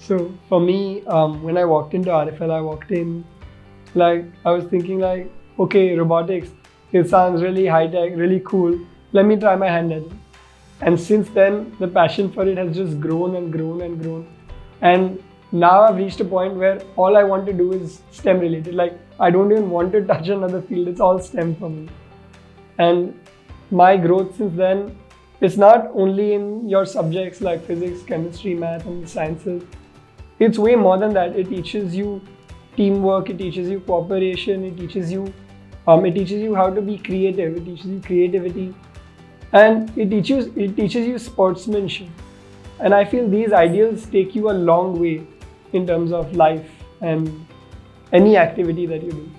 So for me, when I walked into RFL, I walked in I was thinking okay, robotics, it sounds really high tech, really cool. Let me try my hand at it. And since then, the passion for it has just grown and grown and grown. And now I've reached a point where all I want to do is STEM related. I don't even want to touch another field. It's all STEM for me. And my growth since then, it's not only in your subjects like physics, chemistry, math, and the sciences. It's way more than that. It teaches you teamwork, it teaches you cooperation, it teaches you how to be creative, it teaches you creativity, and it teaches you sportsmanship. And I feel these ideals take you a long way in terms of life and any activity that you do.